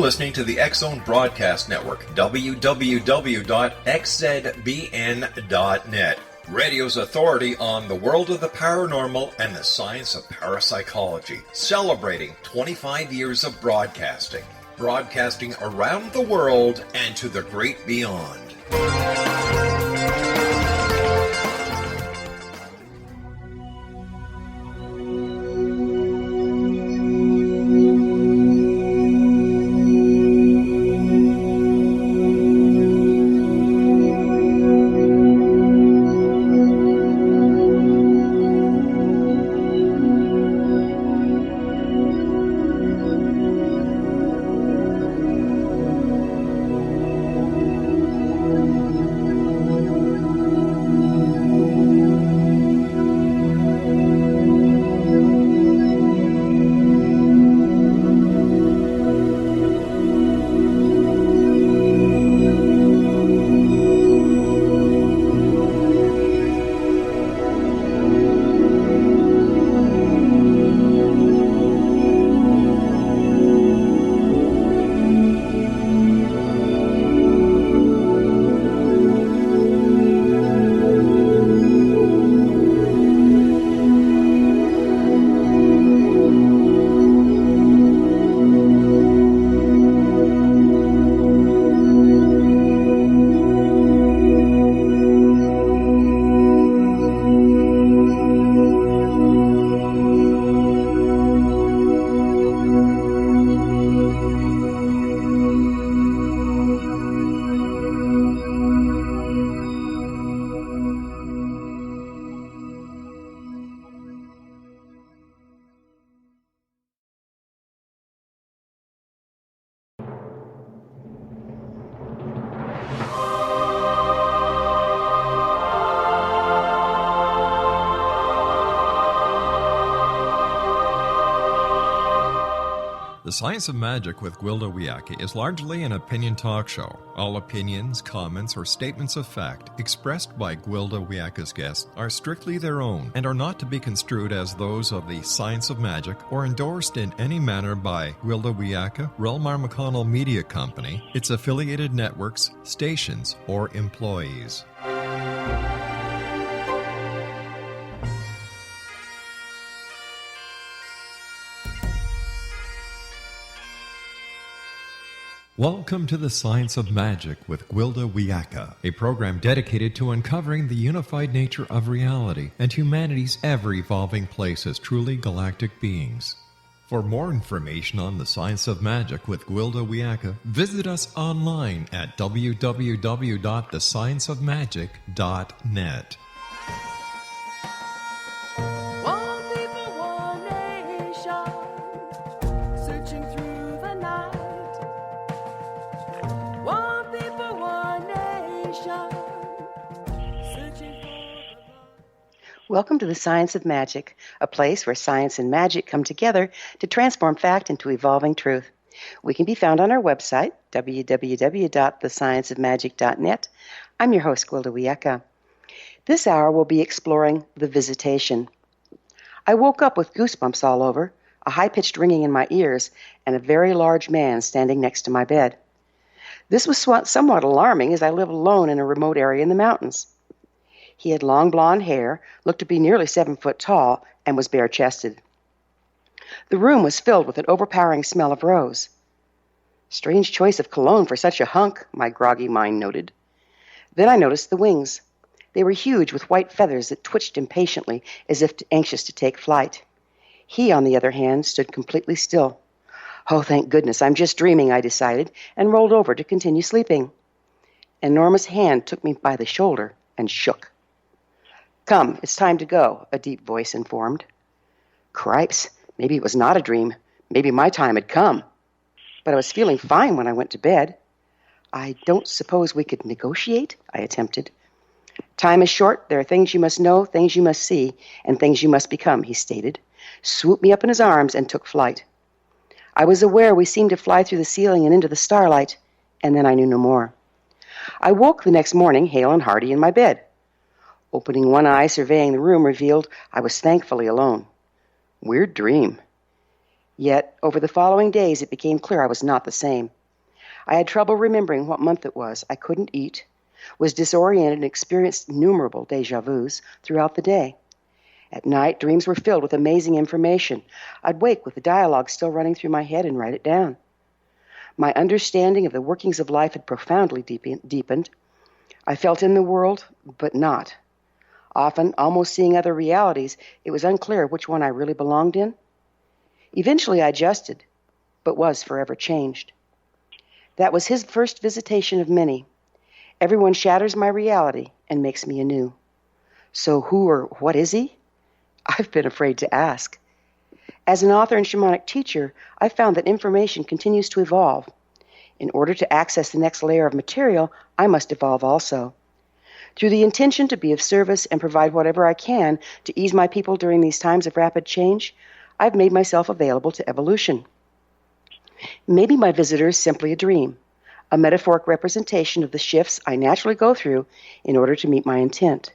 listening to the X-Zone Broadcast Network, www.xzbn.net. Radio's authority on the world of the paranormal and the science of parapsychology, celebrating 25 years of broadcasting around the world and to the great beyond. The Science of Magic with Gwilda Wiyaka is largely an opinion talk show. All opinions, comments, or statements of fact expressed by Gwilda Wiyaka's guests are strictly their own and are not to be construed as those of the Science of Magic or endorsed in any manner by Gwilda Wiyaka, Relmar McConnell Media Company, its affiliated networks, stations, or employees. Welcome to the Science of Magic with Gwilda Wiyaka, a program dedicated to uncovering the unified nature of reality and humanity's ever-evolving place as truly galactic beings. For more information on the Science of Magic with Gwilda Wiyaka, visit us online at www.thescienceofmagic.net. Welcome to the Science of Magic, a place where science and magic come together to transform fact into evolving truth. We can be found on our website, www.thescienceofmagic.net. I'm your host, Gwilda Wiyaka. This hour we'll be exploring the visitation. I woke up with goosebumps all over, a high-pitched ringing in my ears, and a very large man standing next to my bed. This was somewhat alarming as I live alone in a remote area in the mountains. He had long blonde hair, looked to be nearly 7 foot tall, and was bare-chested. The room was filled with an overpowering smell of rose. Strange choice of cologne for such a hunk, my groggy mind noted. Then I noticed the wings. They were huge with white feathers that twitched impatiently as if anxious to take flight. He, on the other hand, stood completely still. Oh, thank goodness, I'm just dreaming, I decided, and rolled over to continue sleeping. An enormous hand took me by the shoulder and shook. "Come, it's time to go," a deep voice informed. Cripes, maybe it was not a dream. Maybe my time had come. But I was feeling fine when I went to bed. "I don't suppose we could negotiate?" I attempted. "Time is short. There are things you must know, things you must see, and things you must become," he stated, swooped me up in his arms, and took flight. I was aware we seemed to fly through the ceiling and into the starlight, and then I knew no more. I woke the next morning, hale and hearty, in my bed. Opening one eye, surveying the room, revealed I was thankfully alone. Weird dream. Yet, over the following days, it became clear I was not the same. I had trouble remembering what month it was. I couldn't eat, was disoriented, and experienced innumerable déjà vus throughout the day. At night, dreams were filled with amazing information. I'd wake with the dialogue still running through my head and write it down. My understanding of the workings of life had profoundly deepened. I felt in the world, but not. Often, almost seeing other realities, it was unclear which one I really belonged in. Eventually, I adjusted, but was forever changed. That was his first visitation of many. Everyone shatters my reality and makes me anew. So who or what is he? I've been afraid to ask. As an author and shamanic teacher, I found that information continues to evolve. In order to access the next layer of material, I must evolve also. Through the intention to be of service and provide whatever I can to ease my people during these times of rapid change, I've made myself available to evolution. Maybe my visitor is simply a dream, a metaphoric representation of the shifts I naturally go through in order to meet my intent.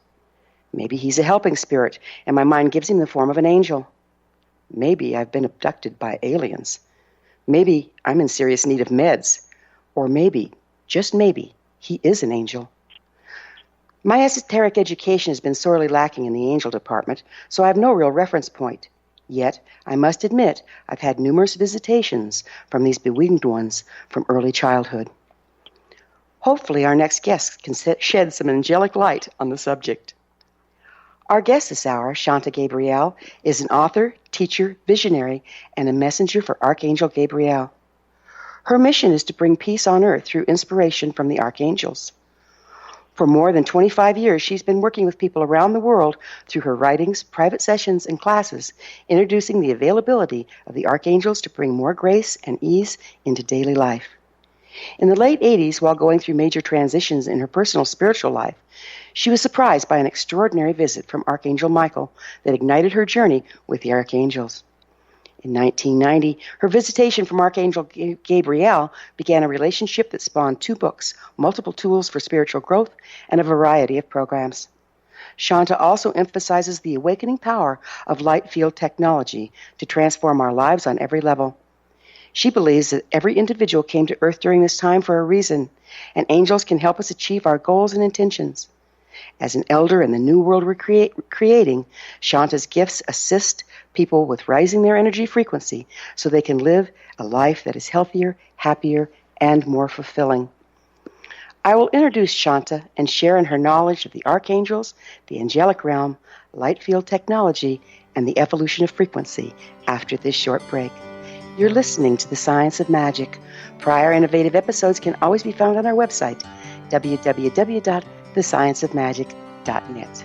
Maybe he's a helping spirit, and my mind gives him the form of an angel. Maybe I've been abducted by aliens. Maybe I'm in serious need of meds. Or maybe, just maybe, he is an angel. My esoteric education has been sorely lacking in the angel department, so I have no real reference point. Yet, I must admit, I've had numerous visitations from these bewinged ones from early childhood. Hopefully, our next guest can shed some angelic light on the subject. Our guest this hour, Shanta Gabriel, is an author, teacher, visionary, and a messenger for Archangel Gabriel. Her mission is to bring peace on earth through inspiration from the Archangels. For more than 25 years, she's been working with people around the world through her writings, private sessions, and classes, introducing the availability of the Archangels to bring more grace and ease into daily life. In the late 80s, while going through major transitions in her personal spiritual life, she was surprised by an extraordinary visit from Archangel Michael that ignited her journey with the Archangels. In 1990, her visitation from Archangel Gabriel began a relationship that spawned 2 books, multiple tools for spiritual growth, and a variety of programs. Shanta also emphasizes the awakening power of light field technology to transform our lives on every level. She believes that every individual came to Earth during this time for a reason, and angels can help us achieve our goals and intentions. As an elder in the new world we're creating, Shanta's gifts assist people with raising their energy frequency so they can live a life that is healthier, happier, and more fulfilling. I will introduce Shanta and share in her knowledge of the archangels, the angelic realm, light field technology, and the evolution of frequency after this short break. You're listening to The Science of Magic. Prior innovative episodes can always be found on our website, www.thescienceofmagic.net.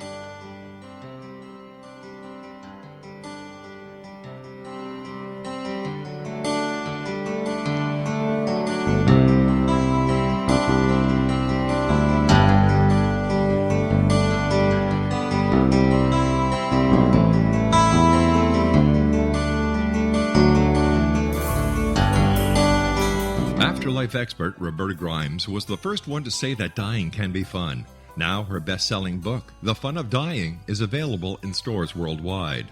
Afterlife expert Roberta Grimes was the first one to say that dying can be fun. Now her best-selling book, The Fun of Dying, is available in stores worldwide.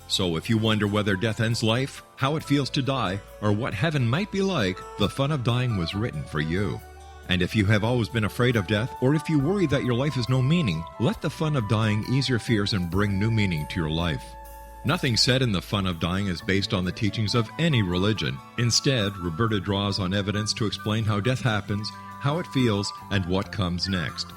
So if you wonder whether death ends life, how it feels to die, or what heaven might be like, The Fun of Dying was written for you. And if you have always been afraid of death, or if you worry that your life has no meaning, let The Fun of Dying ease your fears and bring new meaning to your life. Nothing said in The Fun of Dying is based on the teachings of any religion. Instead, Roberta draws on evidence to explain how death happens, how it feels, and what comes next.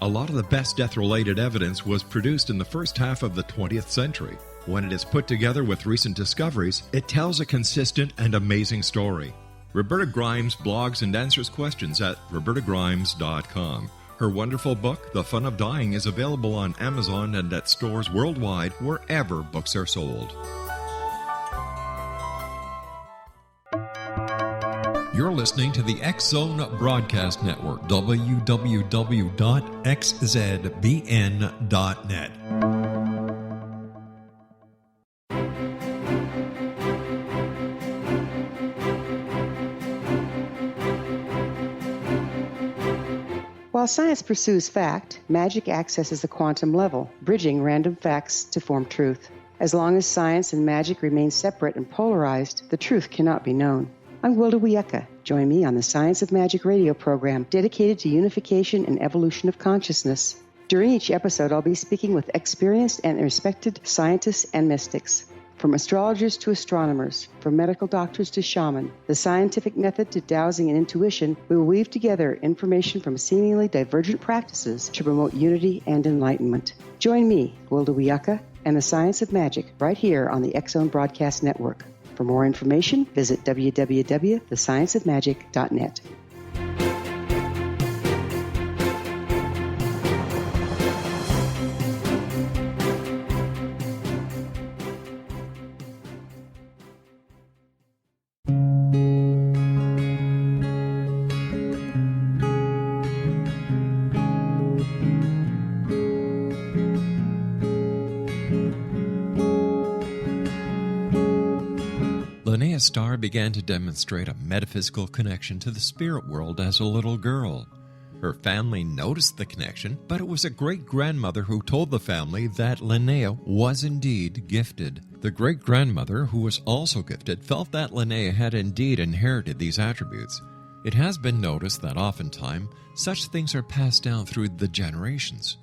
A lot of the best death-related evidence was produced in the first half of the 20th century. When it is put together with recent discoveries, it tells a consistent and amazing story. Roberta Grimes blogs and answers questions at robertagrimes.com. Her wonderful book, The Fun of Dying, is available on Amazon and at stores worldwide wherever books are sold. You're listening to the X-Zone Broadcast Network, www.xzbn.net. While science pursues fact, magic accesses the quantum level, bridging random facts to form truth. As long as science and magic remain separate and polarized, the truth cannot be known. I'm Gwilda Wiyaka. Join me on the Science of Magic radio program dedicated to unification and evolution of consciousness. During each episode, I'll be speaking with experienced and respected scientists and mystics. From astrologers to astronomers, from medical doctors to shaman, the scientific method to dowsing and intuition, we will weave together information from seemingly divergent practices to promote unity and enlightenment. Join me, Gwilda Wiyaka, and the Science of Magic right here on the X Zone Broadcast Network. For more information, visit www.thescienceofmagic.net. Linnea Starr began to demonstrate a metaphysical connection to the spirit world as a little girl. Her family noticed the connection, but it was a great-grandmother who told the family that Linnea was indeed gifted. The great-grandmother, who was also gifted, felt that Linnea had indeed inherited these attributes. It has been noticed that oftentimes such things are passed down through the generations.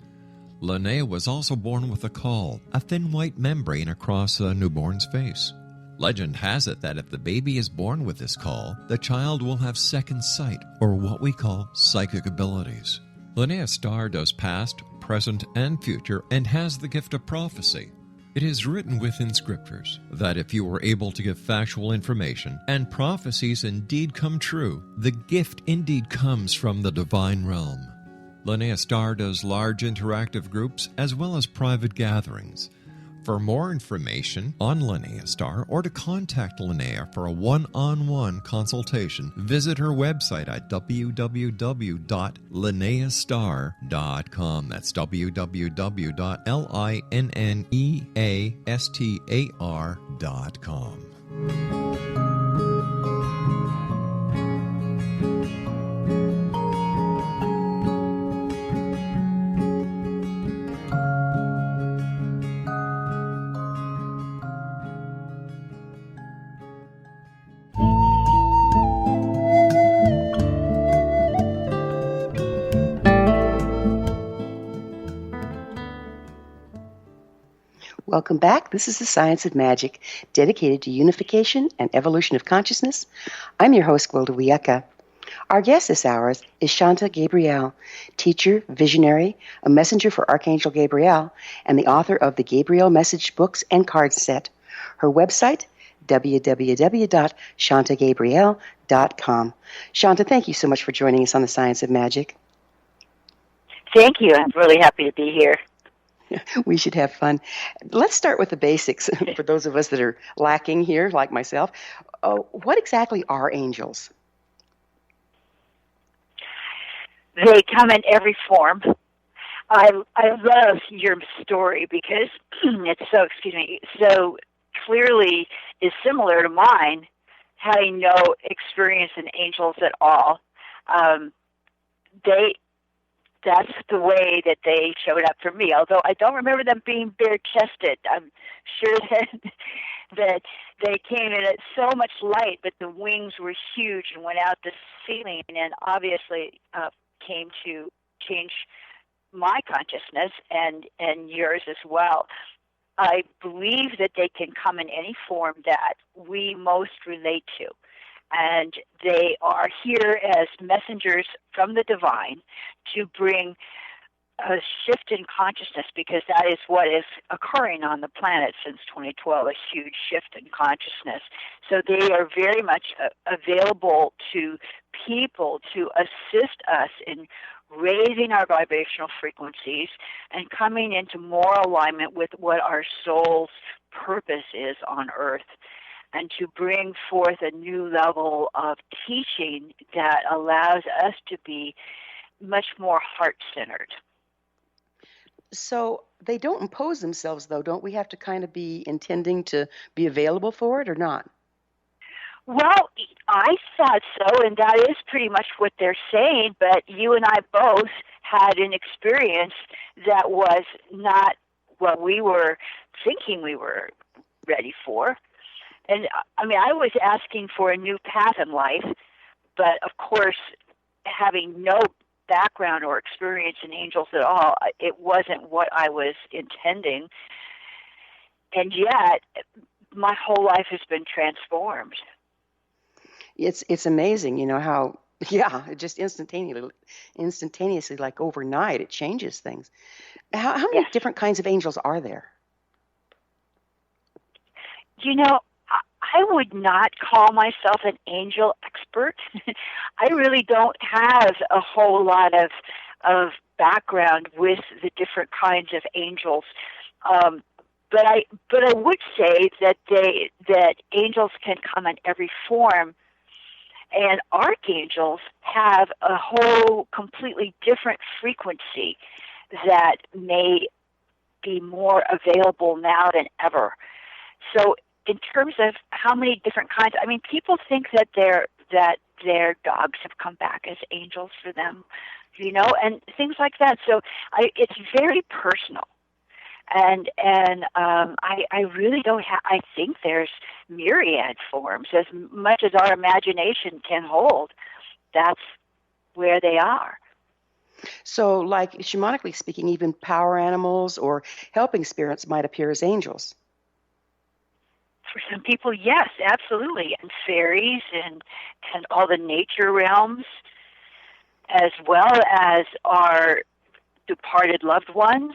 Linnea was also born with a caul, a thin white membrane across a newborn's face. Legend has it that if the baby is born with this caul, the child will have second sight, or what we call psychic abilities. Linnea Starr does past, present, and future, and has the gift of prophecy. It is written within scriptures that if you are able to give factual information, and prophecies indeed come true, the gift indeed comes from the divine realm. Linnea Starr does large interactive groups as well as private gatherings. For more information on Linnea Starr or to contact Linnea for a one-on-one consultation, visit her website at www.linneastar.com. That's www.linneastar.com. Welcome back. This is the Science of Magic, dedicated to unification and evolution of consciousness. I'm your host, Gwilda Wiyaka. Our guest this hour is Shanta Gabriel, teacher, visionary, a messenger for Archangel Gabriel, and the author of the Gabriel Message books and card set. Her website, www.shantagabriel.com. Shanta, thank you so much for joining us on the Science of Magic. Thank you. I'm really happy to be here. We should have fun. Let's start with the basics for those of us that are lacking here, like myself. What exactly are angels? They come in every form. I love your story because it's so clearly is similar to mine, having no experience in angels at all. That's the way that they showed up for me, although I don't remember them being bare-chested. I'm sure that they came in at so much light, but the wings were huge and went out the ceiling and obviously came to change my consciousness and yours as well. I believe that they can come in any form that we most relate to. And they are here as messengers from the divine to bring a shift in consciousness, because that is what is occurring on the planet since 2012, a huge shift in consciousness. So they are very much available to people to assist us in raising our vibrational frequencies and coming into more alignment with what our soul's purpose is on Earth, and to bring forth a new level of teaching that allows us to be much more heart-centered. So they don't impose themselves, though. Don't we have to kind of be intending to be available for it or not? Well, I thought so, and that is pretty much what they're saying, but you and I both had an experience that was not what we were thinking we were ready for. And I mean, I was asking for a new path in life, but of course, having no background or experience in angels at all, it wasn't what I was intending. And yet, my whole life has been transformed. It's amazing, how, yeah, it just instantaneously, like overnight, it changes things. How many Yes. different kinds of angels are there? I would not call myself an angel expert. I really don't have a whole lot of background with the different kinds of angels. But I would say that angels can come in every form, and archangels have a whole completely different frequency that may be more available now than ever. So in terms of how many different kinds, I mean, people think that their dogs have come back as angels for them, and things like that. So it's very personal. And I really don't have, I think there's myriad forms, as much as our imagination can hold. That's where they are. So, like, shamanically speaking, even power animals or helping spirits might appear as angels. For some people, yes, absolutely. And fairies and all the nature realms, as well as our departed loved ones,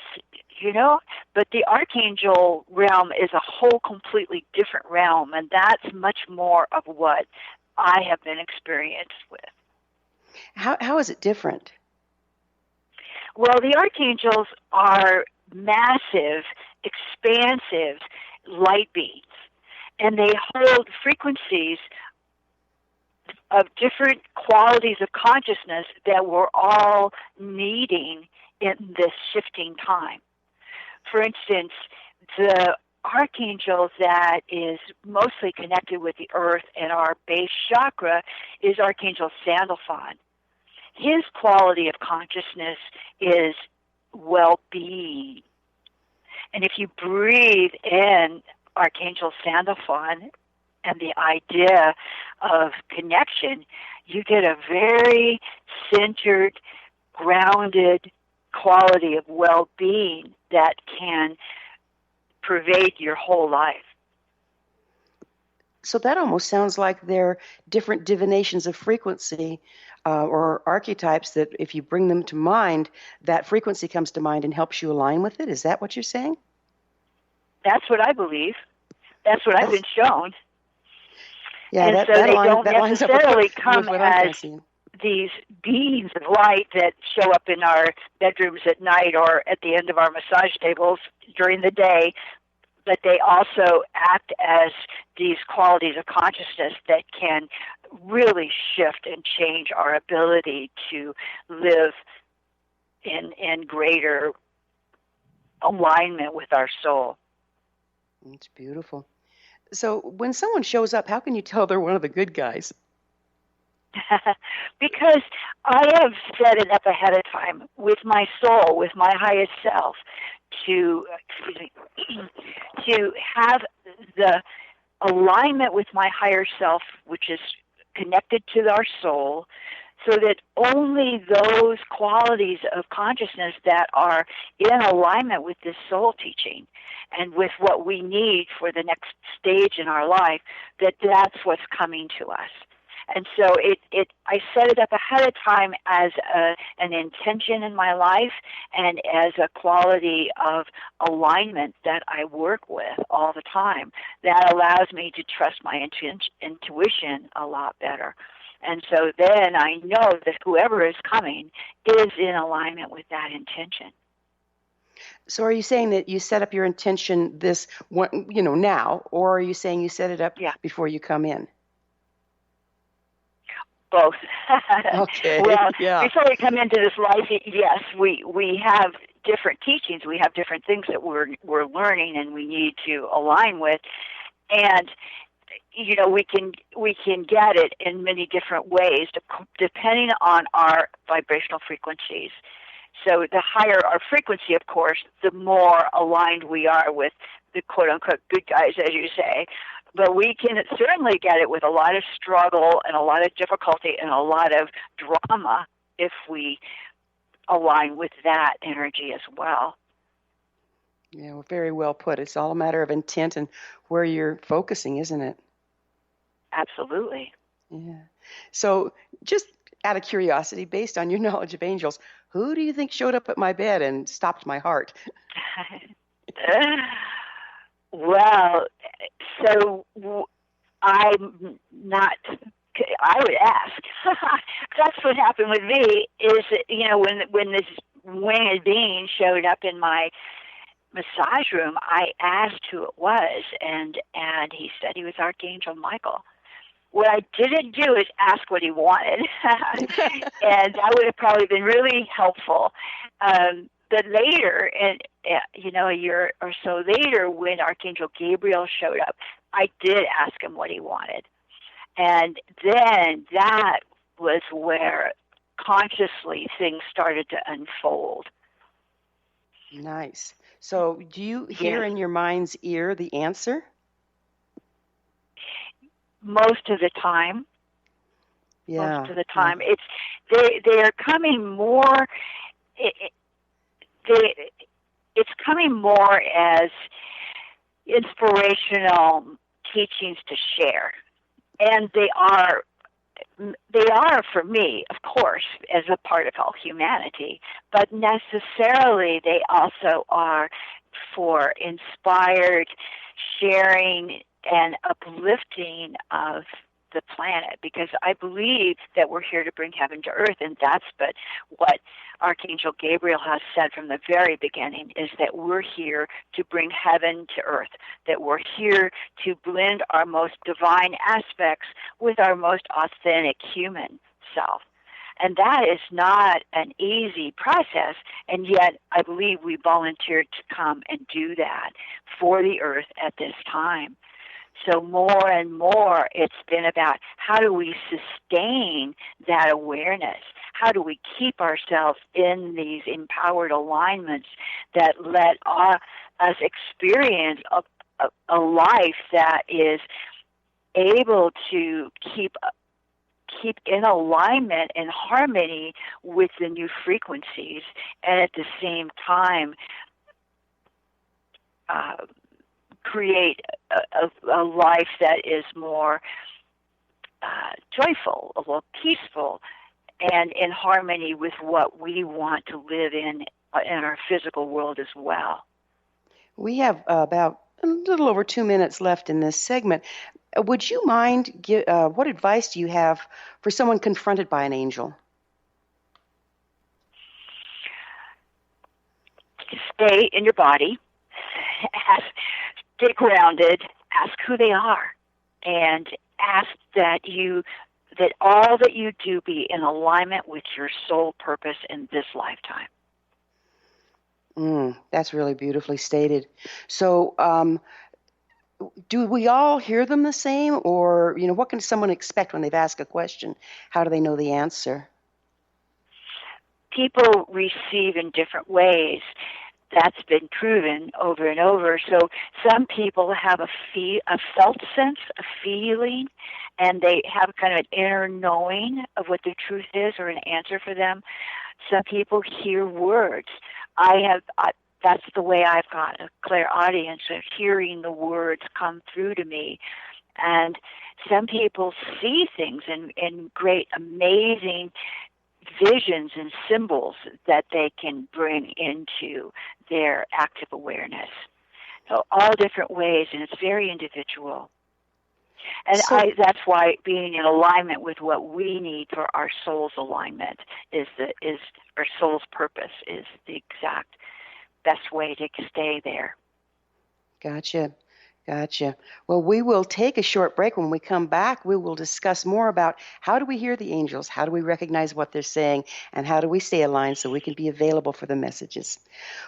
But the archangel realm is a whole completely different realm, and that's much more of what I have been experienced with. How is it different? Well, the archangels are massive, expansive light beings, and they hold frequencies of different qualities of consciousness that we're all needing in this shifting time. For instance, the archangel that is mostly connected with the earth and our base chakra is Archangel Sandalphon. His quality of consciousness is well-being. And if you breathe in Archangel Sandalphon and the idea of connection, you get a very centered, grounded quality of well-being that can pervade your whole life. So that almost sounds like they're different divinations of frequency or archetypes that if you bring them to mind, that frequency comes to mind and helps you align with it. Is that what you're saying? That's what I believe. That's what I've been shown. Yeah, and so they don't necessarily come as these beings of light that show up in our bedrooms at night or at the end of our massage tables during the day, but they also act as these qualities of consciousness that can really shift and change our ability to live in greater alignment with our soul. It's beautiful. So when someone shows up, how can you tell they're one of the good guys? Because I have set it up ahead of time with my soul, with my highest self, to have the alignment with my higher self, which is connected to our soul, so that only those qualities of consciousness that are in alignment with this soul teaching and with what we need for the next stage in our life, that's what's coming to us. And so I set it up ahead of time as an intention in my life and as a quality of alignment that I work with all the time that allows me to trust my intuition a lot better. And so then I know that whoever is coming is in alignment with that intention. So are you saying that you set up your intention this, now, or are you saying you set it up before you come in? Both. Okay. Well, yeah. Before we come into this life, yes, we have different teachings. We have different things that we're learning and we need to align with. And we can get it in many different ways depending on our vibrational frequencies. So the higher our frequency, of course, the more aligned we are with the quote-unquote good guys, as you say. But we can certainly get it with a lot of struggle and a lot of difficulty and a lot of drama if we align with that energy as well. Yeah, well, very well put. It's all a matter of intent and where you're focusing, isn't it? Absolutely. Yeah. So just out of curiosity, based on your knowledge of angels, who do you think showed up at my bed and stopped my heart? Well, so I'm not, I would ask. That's what happened with me is, when this winged being showed up in my massage room, I asked who it was, and he said he was Archangel Michael. What I didn't do is ask what he wanted, and that would have probably been really helpful. But later, and a year or so later, when Archangel Gabriel showed up, I did ask him what he wanted. And then that was where consciously things started to unfold. Nice. So do you hear in your mind's ear the answer? Most of the time. Yeah. Most of the time. They are coming more, it's coming more as inspirational teachings to share. And they are for me, of course, as a part of all humanity, but necessarily they also are for inspired sharing and uplifting of the planet, because I believe that we're here to bring heaven to earth, and that's what Archangel Gabriel has said from the very beginning, is that we're here to bring heaven to earth, that we're here to blend our most divine aspects with our most authentic human self. And that is not an easy process, and yet I believe we volunteered to come and do that for the earth at this time. So more and more, it's been about how do we sustain that awareness? How do we keep ourselves in these empowered alignments that let us experience a life that is able to keep in alignment and harmony with the new frequencies, and at the same time create a life that is more joyful, a little peaceful, and in harmony with what we want to live in our physical world as well. We have about a little over 2 minutes left in this segment. Would you mind, what advice do you have for someone confronted by an angel? Stay in your body. Stay grounded, ask who they are, and ask that all that you do be in alignment with your soul purpose in this lifetime. That's really beautifully stated. So do we all hear them the same, or what can someone expect when they've asked a question? How do they know the answer? People receive in different ways. That's been proven over and over. So some people have a felt sense, a feeling, and they have kind of an inner knowing of what the truth is or an answer for them. Some people hear words. That's the way I've got a clairaudience of hearing the words come through to me. And some people see things in great, amazing visions and symbols that they can bring into their active awareness. So all different ways, and it's very individual. And that's why being in alignment with what we need for our soul's alignment is our soul's purpose is the exact best way to stay there. Gotcha. Well, we will take a short break. When we come back, we will discuss more about how do we hear the angels, how do we recognize what they're saying, and how do we stay aligned so we can be available for the messages.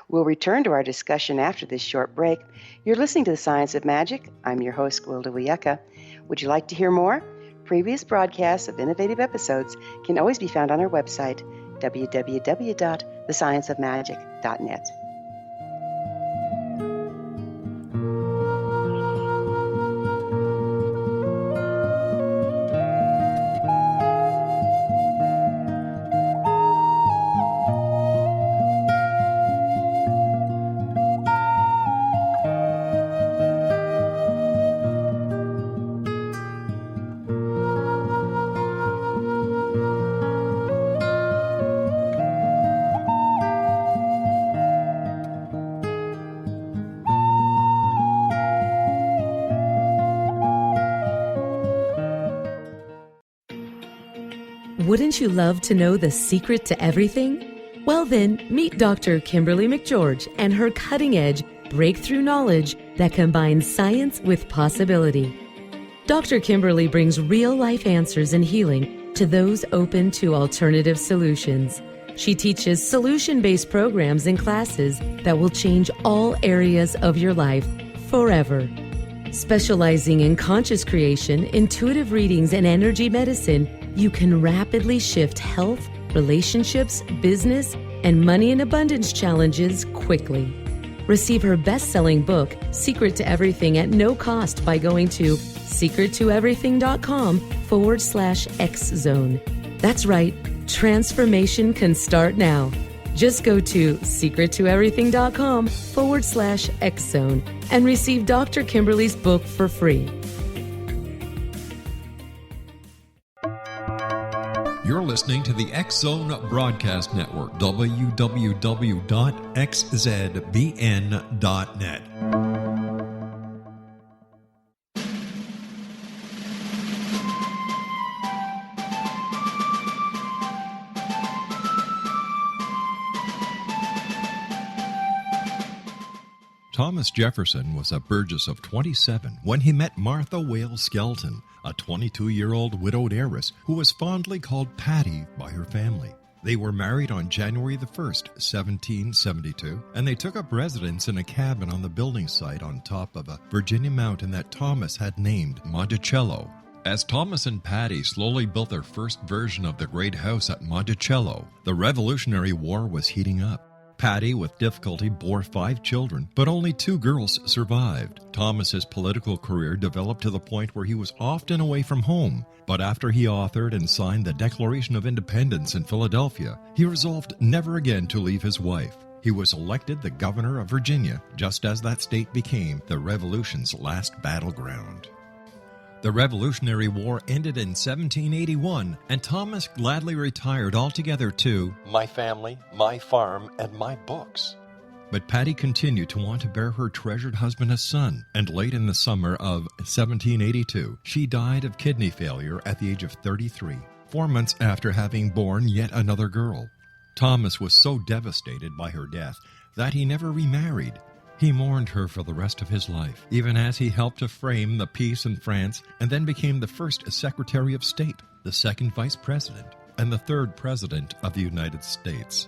We'll return to our discussion after this short break. You're listening to The Science of Magic. I'm your host, Gwilda Wiyaka. Would you like to hear more? Previous broadcasts of innovative episodes can always be found on our website, www.thescienceofmagic.net. Wouldn't you love to know the secret to everything? Well then, meet Dr. Kimberly McGeorge and her cutting-edge breakthrough knowledge that combines science with possibility. Dr. Kimberly brings real-life answers and healing to those open to alternative solutions. She teaches solution-based programs and classes that will change all areas of your life forever. Specializing in conscious creation, intuitive readings, and energy medicine, you can rapidly shift health, relationships, business, and money and abundance challenges quickly. Receive her best-selling book, Secret to Everything, at no cost by going to secrettoeverything.com/X-Zone. That's right, transformation can start now. Just go to secrettoeverything.com/X-Zone and receive Dr. Kimberly's book for free. You're listening to the X-Zone Broadcast Network, www.xzbn.net. Thomas Jefferson was a Burgess of 27 when he met Martha Wales Skelton, a 22-year-old widowed heiress who was fondly called Patty by her family. They were married on January the 1st, 1772, and they took up residence in a cabin on the building site on top of a Virginia mountain that Thomas had named Monticello. As Thomas and Patty slowly built their first version of the great house at Monticello, the Revolutionary War was heating up. Patty, with difficulty, bore 5 children, but only 2 girls survived. Thomas's political career developed to the point where he was often away from home, but after he authored and signed the Declaration of Independence in Philadelphia, he resolved never again to leave his wife. He was elected the governor of Virginia, just as that state became the Revolution's last battleground. The Revolutionary War ended in 1781, and Thomas gladly retired altogether to my family, my farm, and my books. But Patty continued to want to bear her treasured husband a son, and late in the summer of 1782, she died of kidney failure at the age of 33, 4 months after having borne yet another girl. Thomas was so devastated by her death that he never remarried. He mourned her for the rest of his life, even as he helped to frame the peace in France and then became the first Secretary of State, the second Vice President, and the third President of the United States.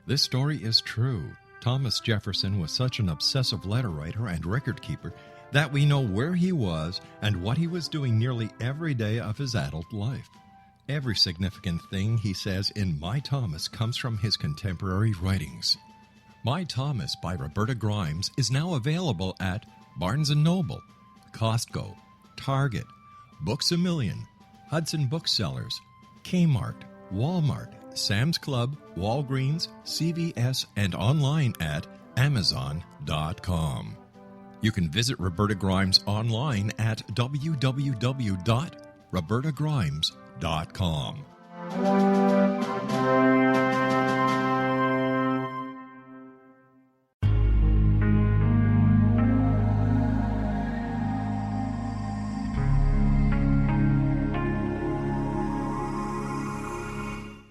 This story is true. Thomas Jefferson was such an obsessive letter writer and record keeper that we know where he was and what he was doing nearly every day of his adult life. Every significant thing he says in My Thomas comes from his contemporary writings. My Thomas by Roberta Grimes is now available at Barnes & Noble, Costco, Target, Books A Million, Hudson Booksellers, Kmart, Walmart, Sam's Club, Walgreens, CVS, and online at Amazon.com. You can visit Roberta Grimes online at www.robertagrimes.com.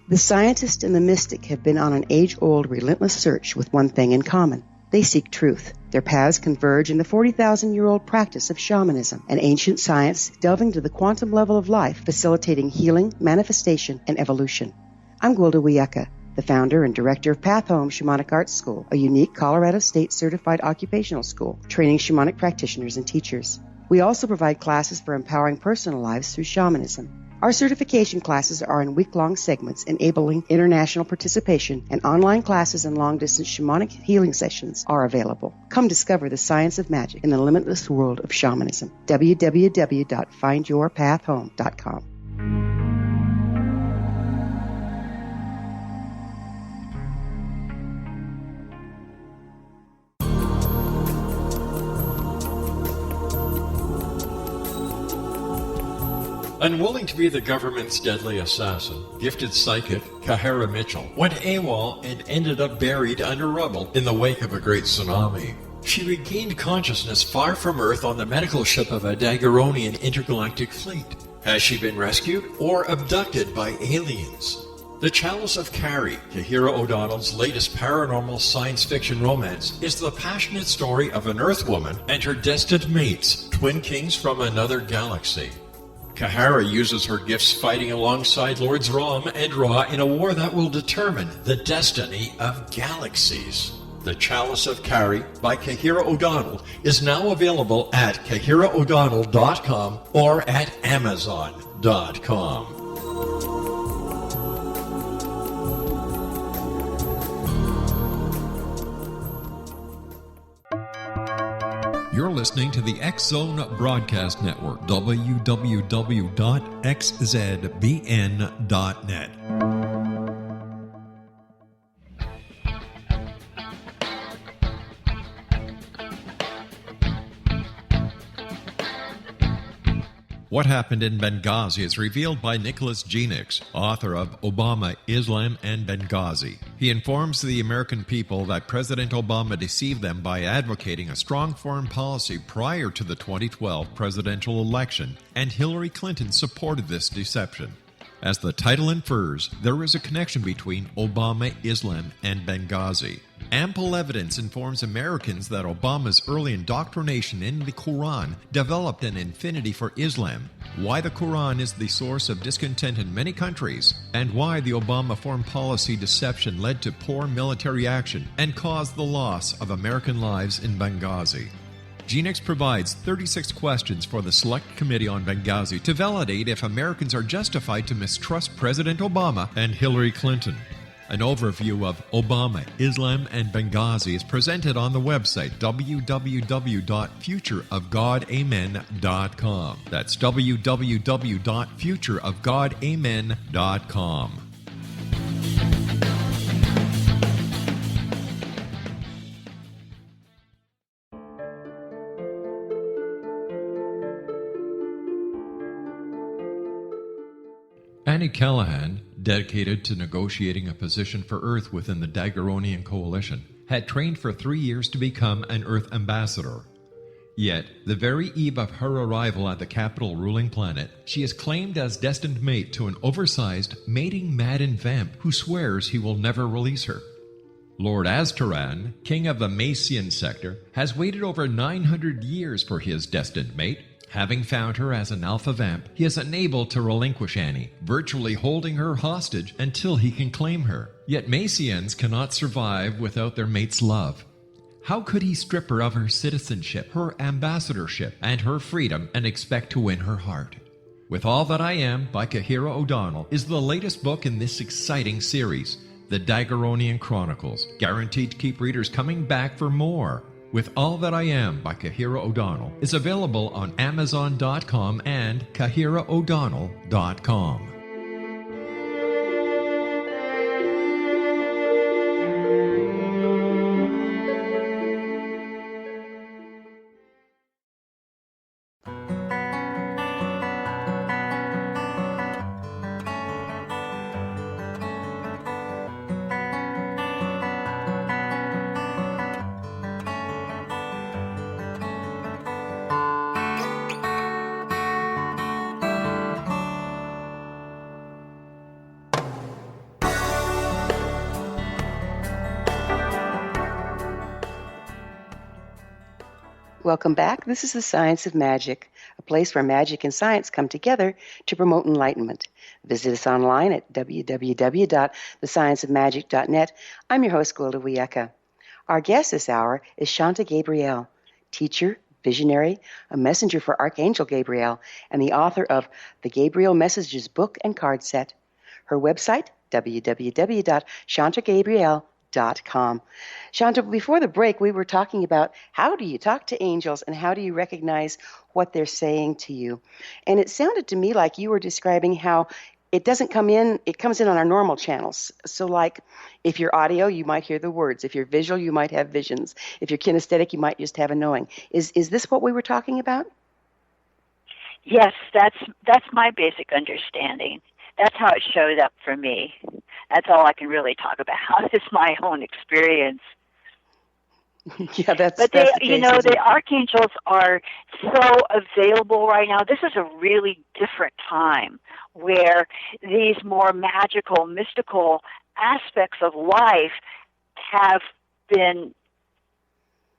The scientist and the mystic have been on an age-old, relentless search with one thing in common. They seek truth. Their paths converge in the 40,000-year-old practice of shamanism, an ancient science delving to the quantum level of life, facilitating healing, manifestation, and evolution. I'm Gwilda Wiyaka, the founder and director of Path Home Shamanic Arts School, a unique Colorado State certified occupational school training shamanic practitioners and teachers. We also provide classes for empowering personal lives through shamanism. Our certification classes are in week-long segments enabling international participation, and online classes and long-distance shamanic healing sessions are available. Come discover the science of magic in the limitless world of shamanism. www.findyourpathhome.com. Unwilling to be the government's deadly assassin, gifted psychic Kahara Mitchell went AWOL and ended up buried under rubble in the wake of a great tsunami. She regained consciousness far from Earth on the medical ship of a Daguerrean intergalactic fleet, Has she been rescued or abducted by aliens? The Chalice of Carrie, Kahira O'Donnell's latest paranormal science fiction romance, is the passionate story of an Earth woman and her destined mates, twin kings from another galaxy. Kahara uses her gifts fighting alongside Lords Rom and Ra in a war that will determine the destiny of galaxies. The Chalice of Carrie by Kahira O'Donnell is now available at KahiraO'Donnell.com or at Amazon.com. You're listening to the X-Zone Broadcast Network, www.xzbn.net. What happened in Benghazi is revealed by Nicholas Genix, author of Obama, Islam, and Benghazi. He informs the American people that President Obama deceived them by advocating a strong foreign policy prior to the 2012 presidential election, and Hillary Clinton supported this deception. As the title infers, there is a connection between Obama, Islam, and Benghazi. Ample evidence informs Americans that Obama's early indoctrination in the Quran developed an affinity for Islam, why the Quran is the source of discontent in many countries, and why the Obama foreign policy deception led to poor military action and caused the loss of American lives in Benghazi. Genix provides 36 questions for the Select Committee on Benghazi to validate if Americans are justified to mistrust President Obama and Hillary Clinton. An overview of Obama, Islam, and Benghazi is presented on the website www.futureofgodamen.com. That's www.futureofgodamen.com. Annie Callahan, dedicated to negotiating a position for Earth within the Daguerreonian Coalition, had trained for 3 years to become an Earth ambassador. Yet, the very eve of her arrival at the capital ruling planet, she is claimed as destined mate to an oversized, mating-maddened vamp who swears he will never release her. Lord Aztaran, king of the Macian sector, has waited over 900 years for his destined mate. Having found her as an alpha vamp, he is unable to relinquish Annie, virtually holding her hostage until he can claim her. Yet Macians cannot survive without their mate's love. How could he strip her of her citizenship, her ambassadorship, and her freedom and expect to win her heart? With All That I Am by Kahira O'Donnell is the latest book in this exciting series, The Daguerreonian Chronicles, guaranteed to keep readers coming back for more. With All That I Am by Kahira O'Donnell is available on Amazon.com and KahiraO'Donnell.com. Welcome back. This is the Science of Magic, a place where magic and science come together to promote enlightenment. Visit us online at www.thescienceofmagic.net. I'm your host, Gwilda Wiyaka. Our guest this hour is Shanta Gabriel, teacher, visionary, a messenger for Archangel Gabriel, and the author of the Gabriel Messages book and card set. Her website, www.shantagabriel.com. Shanta, before the break, we were talking about how do you talk to angels and how do you recognize what they're saying to you. And it sounded to me like you were describing how it doesn't come in, it comes in on our normal channels. So like if you're audio, you might hear the words. If you're visual, you might have visions. If you're kinesthetic, you might just have a knowing. Is this what we were talking about? Yes, that's my basic understanding. That's how it showed up for me. That's all I can really talk about is my own experience. Yeah, But that's the case, isn't the it? archangels are so available right now. This is a really different time where these more magical, mystical aspects of life have been,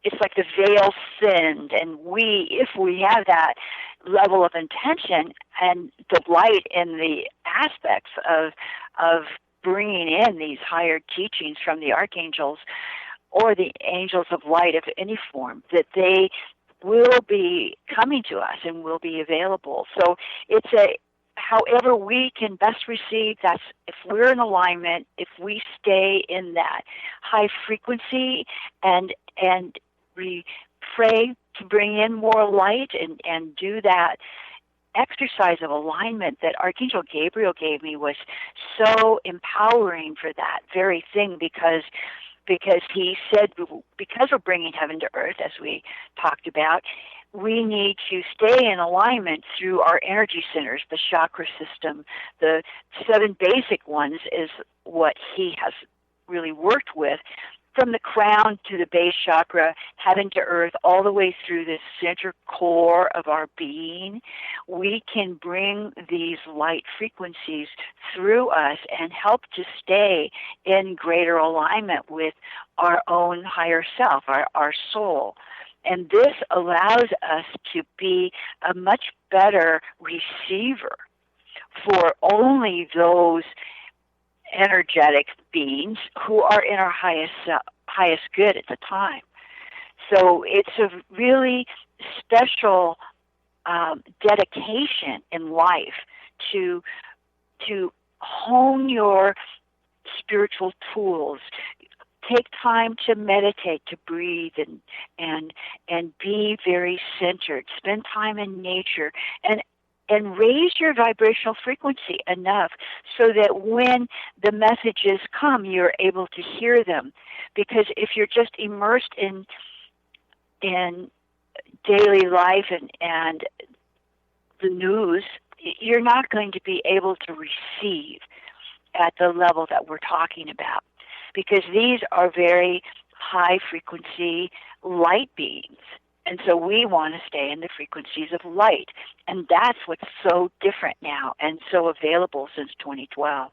it's like the veil thinned, and if we have that level of intention and delight in the aspects of bringing in these higher teachings from the archangels or the angels of light of any form, that they will be coming to us and will be available. So it's however we can best receive, that's if we're in alignment, if we stay in that high frequency and we pray to bring in more light and do that exercise of alignment that Archangel Gabriel gave me was so empowering for that very thing, because he said, because we're bringing heaven to earth, as we talked about, we need to stay in alignment through our energy centers, the chakra system. The 7 basic ones is what he has really worked with, from the crown to the base chakra, heaven to earth, all the way through the center core of our being. We can bring these light frequencies through us and help to stay in greater alignment with our own higher self, our soul. And this allows us to be a much better receiver for only those energetic beings who are in our highest good at the time. So it's a really special dedication in life to hone your spiritual tools. Take time to meditate, to breathe, and be very centered. Spend time in nature and raise your vibrational frequency enough so that when the messages come, you're able to hear them. Because if you're just immersed in daily life and the news, you're not going to be able to receive at the level that we're talking about. Because these are very high frequency light beings. And so we want to stay in the frequencies of light. And that's what's so different now and so available since 2012.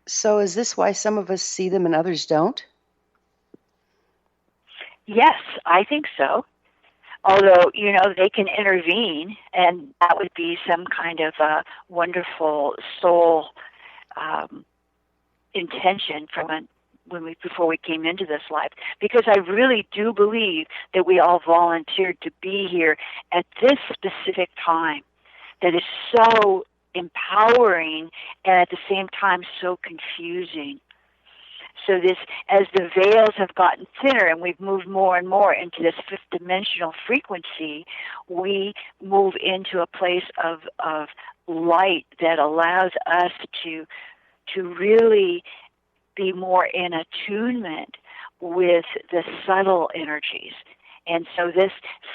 So is this why some of us see them and others don't? Yes, I think so. Although, they can intervene, and that would be some kind of a wonderful soul intention from before we came into this life, because I really do believe that we all volunteered to be here at this specific time that is so empowering and at the same time so confusing. So this, as the veils have gotten thinner and we've moved more and more into this fifth dimensional frequency, we move into a place of light that allows us to really be more in attunement with the subtle energies. And so this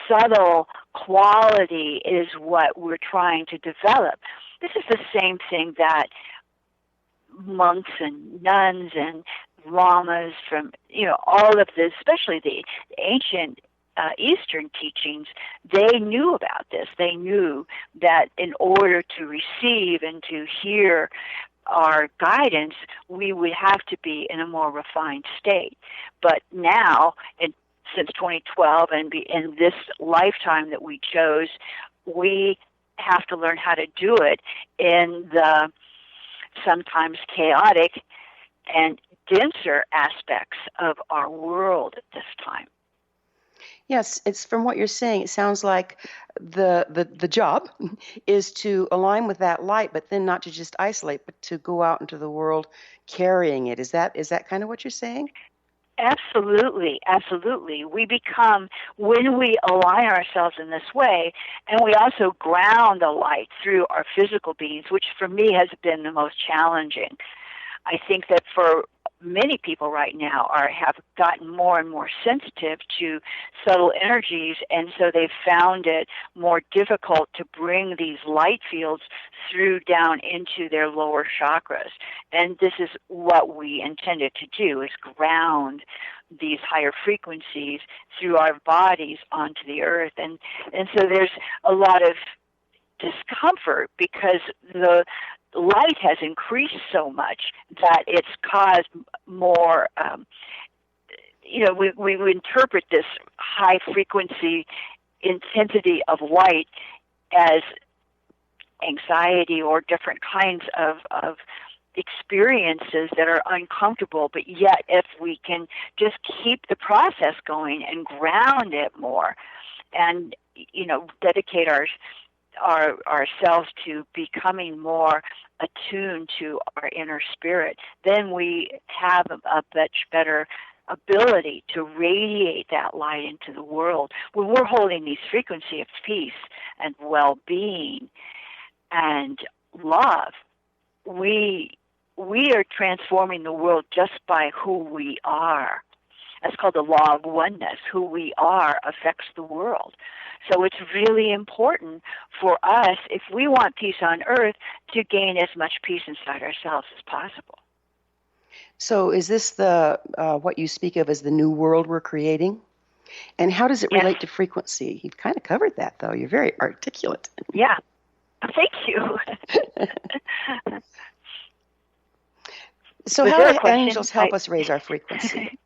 subtle quality is what we're trying to develop. This is the same thing that monks and nuns and lamas from, all of this, especially the ancient Eastern teachings, they knew about this. They knew that in order to receive and to hear our guidance, we would have to be in a more refined state. But now, since 2012 and in this lifetime that we chose, we have to learn how to do it in the sometimes chaotic and denser aspects of our world at this time. Yes, it's from what you're saying, it sounds like the job is to align with that light, but then not to just isolate, but to go out into the world carrying it. Is that kind of what you're saying? Absolutely, absolutely. We become, when we align ourselves in this way, and we also ground the light through our physical beings, which for me has been the most challenging. I think that for many people right now have gotten more and more sensitive to subtle energies, and so they've found it more difficult to bring these light fields through down into their lower chakras. And this is what we intended to do, is ground these higher frequencies through our bodies onto the earth. And so there's a lot of discomfort because the light has increased so much that it's caused more, we interpret this high frequency intensity of light as anxiety or different kinds of experiences that are uncomfortable. But yet, if we can just keep the process going and ground it more and, dedicate ourselves to becoming more attuned to our inner spirit, then we have a much better ability to radiate that light into the world. When we're holding these frequencies of peace and well-being and love, we are transforming the world just by who we are. That's called the law of oneness. Who we are affects the world. So it's really important for us, if we want peace on earth, to gain as much peace inside ourselves as possible. So is this the what you speak of as the new world we're creating? And how does it relate to frequency? You've kind of covered that, though. You're very articulate. Yeah. Thank you. So how do angels help us raise our frequency?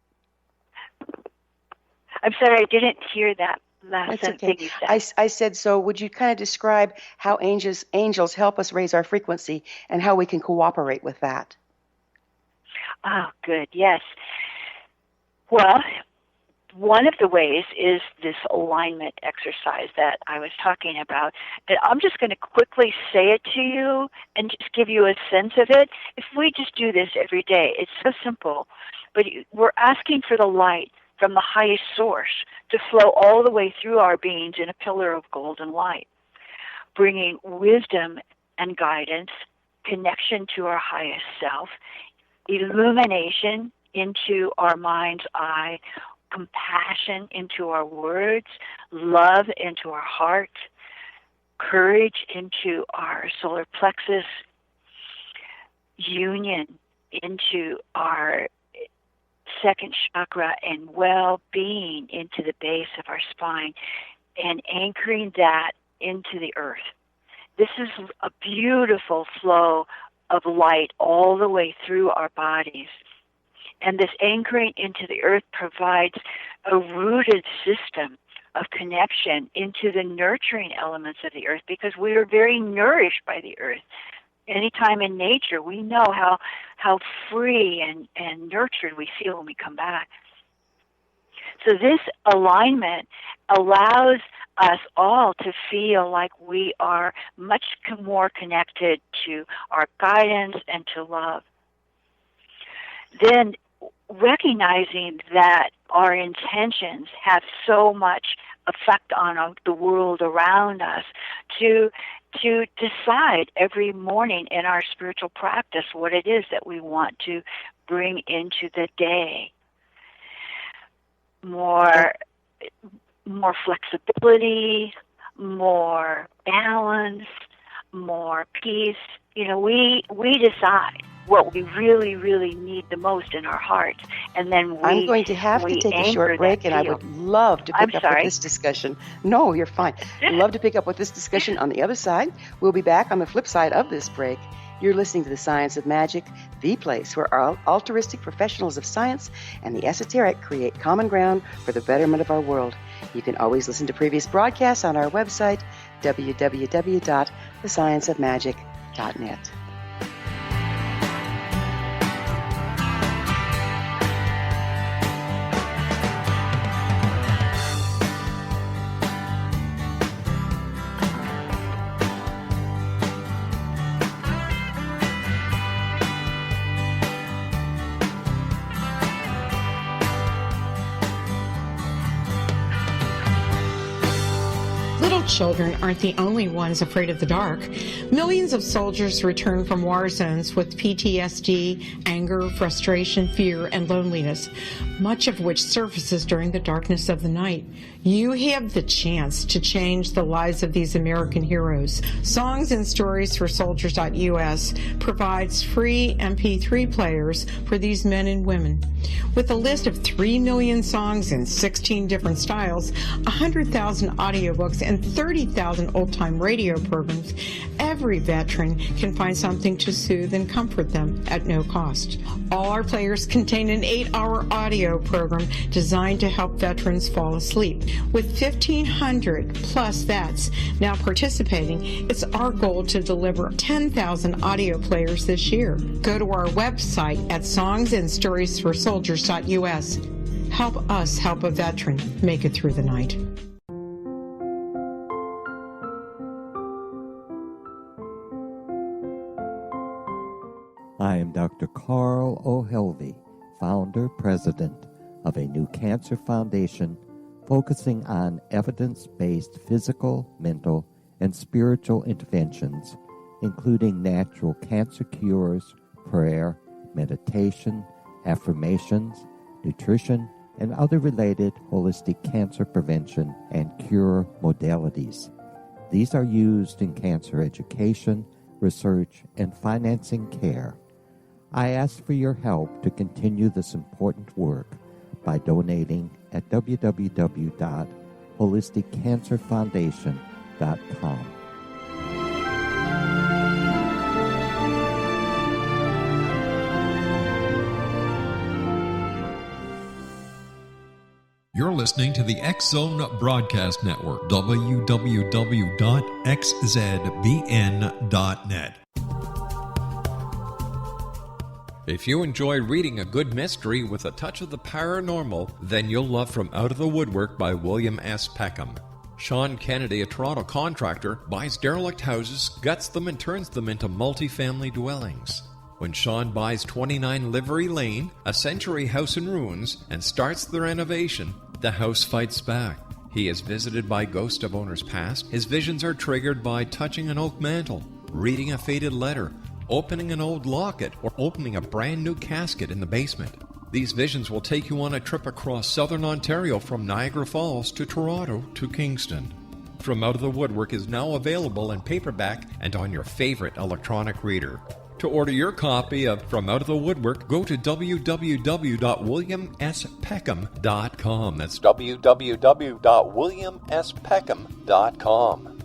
I'm sorry, I didn't hear that last That's thing okay. you said. I said, so would you kind of describe how angels help us raise our frequency and how we can cooperate with that? Oh, good. Yes. Well, one of the ways is this alignment exercise that I was talking about. And I'm just going to quickly say it to you and just give you a sense of it. If we just do this every day, it's so simple. But we're asking for the light from the highest source to flow all the way through our beings in a pillar of golden light, bringing wisdom and guidance, connection to our highest self, illumination into our mind's eye, compassion into our words, love into our heart, courage into our solar plexus, union into our second chakra, and well-being into the base of our spine, and anchoring that into the earth. This is a beautiful flow of light all the way through our bodies. And this anchoring into the earth provides a rooted system of connection into the nurturing elements of the earth, because we are very nourished by the earth. Anytime in nature, we know how free and nurtured we feel when we come back. So this alignment allows us all to feel like we are much more connected to our guidance and to love. Then recognizing that our intentions have so much effect on the world around us, to decide every morning in our spiritual practice what it is that we want to bring into the day. More flexibility, more balance, more peace. We decide what we really, really need the most in our hearts, and then I'm going to have to take a short break, and I would love to pick up with this discussion. No, you're fine. I'd love to pick up with this discussion on the other side. We'll be back on the flip side of this break. You're listening to The Science of Magic, the place where altruistic professionals of science and the esoteric create common ground for the betterment of our world. You can always listen to previous broadcasts on our website, www.thescienceofmagic.net. Children aren't the only ones afraid of the dark. Millions of soldiers return from war zones with PTSD, anger, frustration, fear, and loneliness, much of which surfaces during the darkness of the night. You have the chance to change the lives of these American heroes. Songs and Stories for Soldiers.us provides free MP3 players for these men and women. With a list of 3 million songs in 16 different styles, 100,000 audiobooks, and 30,000 old-time radio programs, every veteran can find something to soothe and comfort them at no cost. All our players contain an 8-hour audio program designed to help veterans fall asleep. With 1,500 plus vets now participating, it's our goal to deliver 10,000 audio players this year. Go to our website at songsandstoriesforsoldiers.us. Help us help a veteran make it through the night. I am Dr. Carl O'Helvey, founder, president of a new cancer foundation focusing on evidence-based physical, mental, and spiritual interventions, including natural cancer cures, prayer, meditation, affirmations, nutrition, and other related holistic cancer prevention and cure modalities. These are used in cancer education, research, and financing care. I ask for your help to continue this important work by donating at www.holisticcancerfoundation.com. You're listening to the X Zone Broadcast Network, www.xzbn.net. If you enjoy reading a good mystery with a touch of the paranormal, then you'll love From Out of the Woodwork by William S. Peckham. Sean Kennedy, a Toronto contractor, buys derelict houses, guts them, and turns them into multi-family dwellings. When Sean buys 29 Livery Lane, a century house in ruins, and starts the renovation, the house fights back. He is visited by ghosts of owners past. His visions are triggered by touching an oak mantle, reading a faded letter, opening an old locket, or opening a brand new casket in the basement. These visions will take you on a trip across southern Ontario from Niagara Falls to Toronto to Kingston. From Out of the Woodwork is now available in paperback and on your favorite electronic reader. To order your copy of From Out of the Woodwork, go to www.williamspeckham.com. That's www.williamspeckham.com.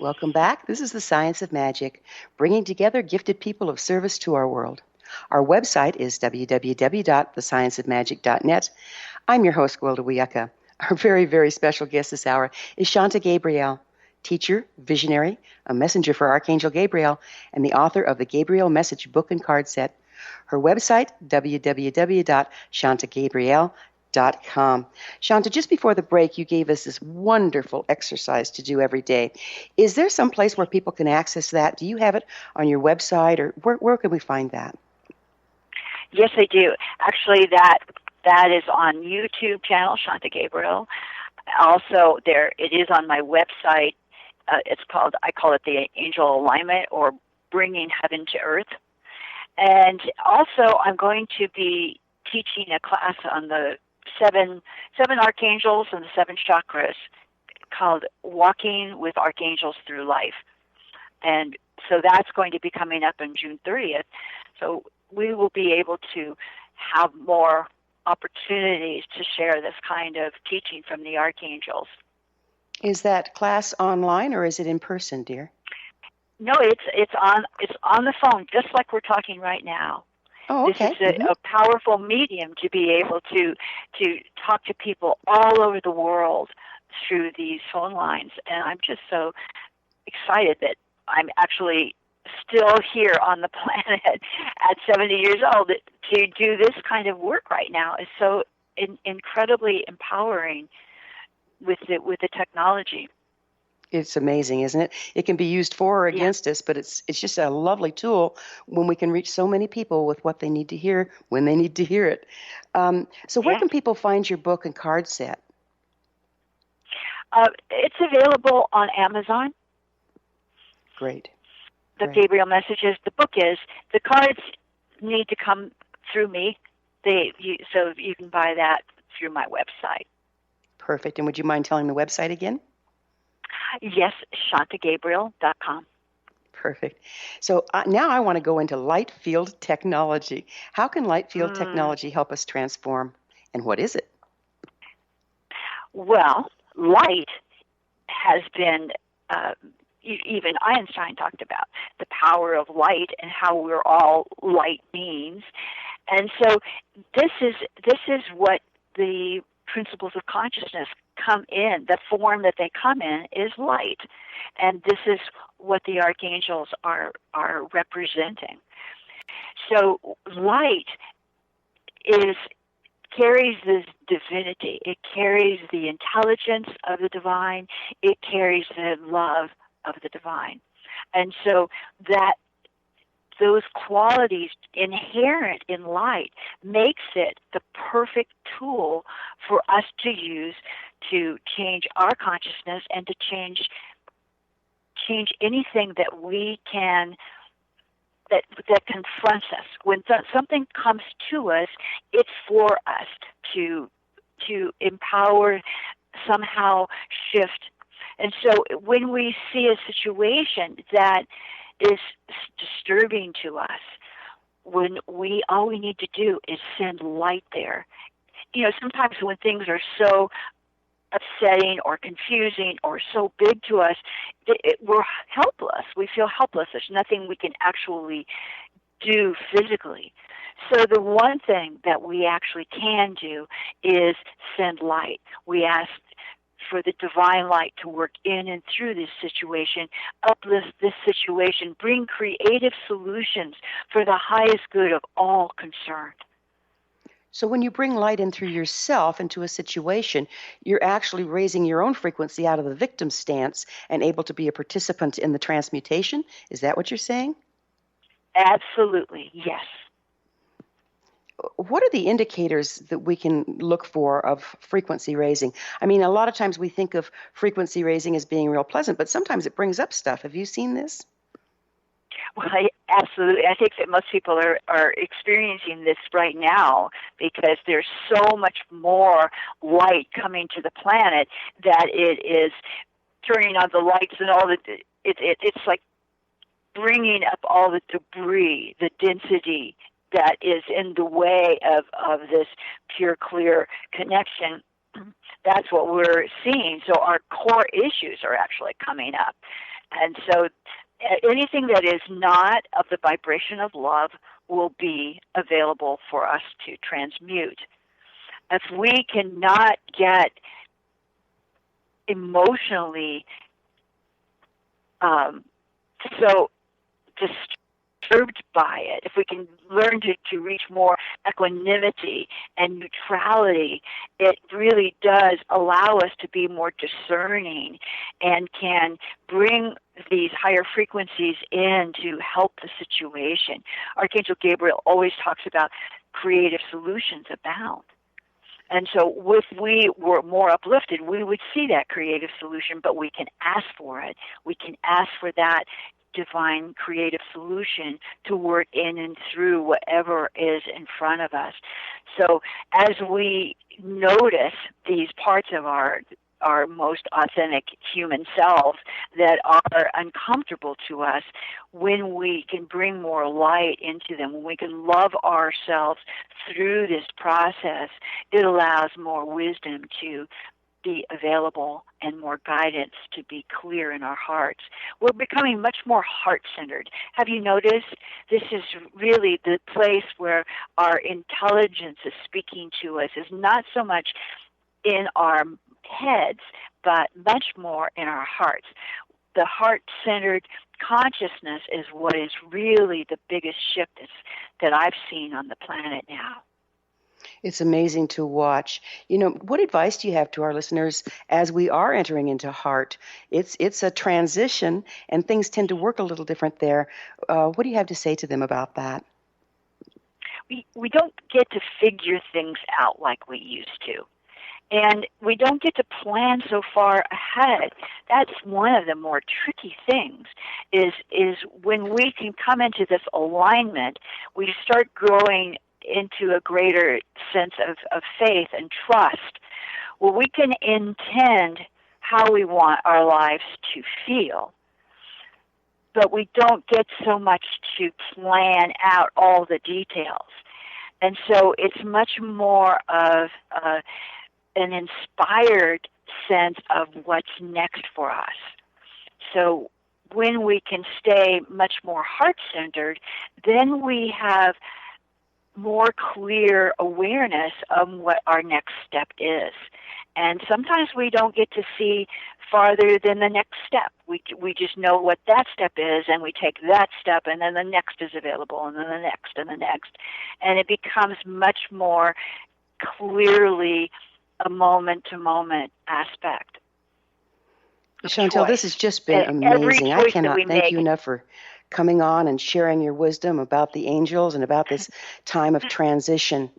Welcome back. This is the Science of Magic, bringing together gifted people of service to our world. Our website is www.thescienceofmagic.net. I'm your host, Gwilda Wiyaka. Our very, very special guest this hour is Shanta Gabriel, teacher, visionary, a messenger for Archangel Gabriel, and the author of the Gabriel Message book and card set. Her website, www.shantagabriel.com. Shanta, just before the break, you gave us this wonderful exercise to do every day. Is there some place where people can access that? Do you have it on your website, or where can we find that? Yes, I do. Actually, that is on YouTube channel, Shanta Gabriel. Also, it is on my website. I call it the Angel Alignment, or Bringing Heaven to Earth. And also, I'm going to be teaching a class on the seven archangels and the 7 chakras, called Walking with Archangels Through Life. And so that's going to be coming up on June 30th. So we will be able to have more opportunities to share this kind of teaching from the archangels. Is that class online, or is it in person, dear? No, it's on the phone, just like we're talking right now. Oh, okay. This is a powerful medium to be able to talk to people all over the world through these phone lines. And I'm just so excited that I'm actually still here on the planet at 70 years old. To do this kind of work right now is so incredibly empowering with the technology. It's amazing, isn't it? It can be used for or against us, but it's just a lovely tool when we can reach so many people with what they need to hear when they need to hear it. So where can people find your book and card set? It's available on Amazon. Great. The Right. Gabriel messages. The book is. The cards need to come through me. So you can buy that through my website. Perfect. And would you mind telling the website again? Yes, shantagabriel.com. Perfect. So now I want to go into light field technology. How can light field technology help us transform? And what is it? Well, light has been, even Einstein talked about the power of light and how we're all light beings. And so this is what the principles of consciousness come in. The form that they come in is light. And this is what the archangels are representing. So light carries this divinity. It carries the intelligence of the divine. It carries the love of the divine. And so those qualities inherent in light makes it the perfect tool for us to use to change our consciousness and to change anything that we can that confronts us. When something comes to us, it's for us to empower, somehow shift. And so when we see a situation that is disturbing to us, all we need to do is send light there. Sometimes when things are so upsetting or confusing or so big to us, we're helpless. We feel helpless. There's nothing we can actually do physically. So the one thing that we actually can do is send light. We ask for the divine light to work in and through this situation, uplift this situation, bring creative solutions for the highest good of all concerned. So when you bring light in through yourself into a situation, you're actually raising your own frequency out of the victim stance and able to be a participant in the transmutation? Is that what you're saying? Absolutely, yes. What are the indicators that we can look for of frequency raising? I mean, a lot of times we think of frequency raising as being real pleasant, but sometimes it brings up stuff. Have you seen this? Well, absolutely. I think that most people are experiencing this right now because there's so much more light coming to the planet that it is turning on the lights and all the. It's like bringing up all the debris, the density that is in the way of this pure, clear connection. That's what we're seeing. So our core issues are actually coming up. And so anything that is not of the vibration of love will be available for us to transmute. If we cannot get emotionally so disturbed by it, if we can learn to reach more equanimity and neutrality, it really does allow us to be more discerning and can bring these higher frequencies in to help the situation. Archangel Gabriel always talks about creative solutions abound. And so if we were more uplifted, we would see that creative solution, but we can ask for it. We can ask for that divine creative solution to work in and through whatever is in front of us. So as we notice these parts of our most authentic human selves that are uncomfortable to us, when we can bring more light into them, when we can love ourselves through this process, it allows more wisdom to be available and more guidance to be clear in our hearts. We're becoming much more heart-centered. Have you noticed? This is really the place where our intelligence is speaking to us, is not so much in our heads, but much more in our hearts. The heart-centered consciousness is what is really the biggest shift that I've seen on the planet now. It's amazing to watch. What advice do you have to our listeners as we are entering into heart? It's a transition, and things tend to work a little different there. What do you have to say to them about that? We don't get to figure things out like we used to. And we don't get to plan so far ahead. That's one of the more tricky things, is when we can come into this alignment, we start growing into a greater sense of faith and trust. Well, we can intend how we want our lives to feel, but we don't get so much to plan out all the details. And so it's much more of an inspired sense of what's next for us. So when we can stay much more heart-centered, then we have more clear awareness of what our next step is. And sometimes we don't get to see farther than the next step. We just know what that step is, and we take that step, and then the next is available, and then the next, and the next. And it becomes much more clearly a moment-to-moment aspect. Chantel, this has just been amazing. I cannot thank you enough for coming on and sharing your wisdom about the angels and about this time of transition.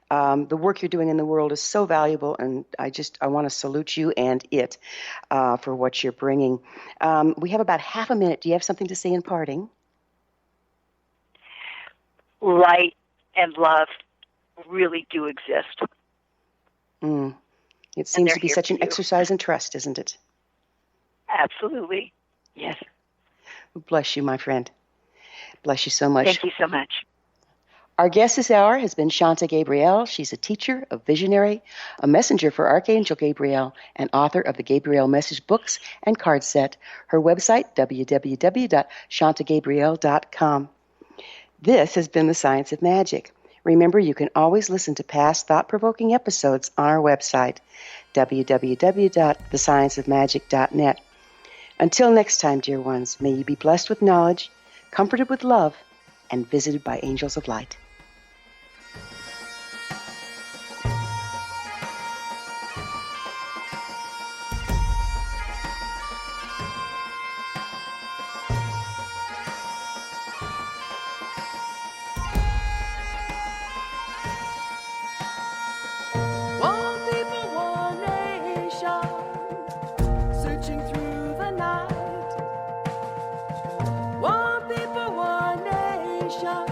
The work you're doing in the world is so valuable, and I want to salute you and it for what you're bringing. We have about half a minute. Do you have something to say in parting? Light and love really do exist. It seems to be such an exercise in trust, isn't it? Absolutely. Yes. Bless you, my friend. Bless you so much. Thank you so much. Our guest this hour has been Shanta Gabriel. She's a teacher, a visionary, a messenger for Archangel Gabriel, and author of the Gabriel Message books and card set. Her website, www.shantagabriel.com. This has been The Science of Magic. Remember, you can always listen to past thought-provoking episodes on our website, www.thescienceofmagic.net. Until next time, dear ones, may you be blessed with knowledge, comforted with love, and visited by angels of light. One people, one nation, searching through the night. One people, one nation,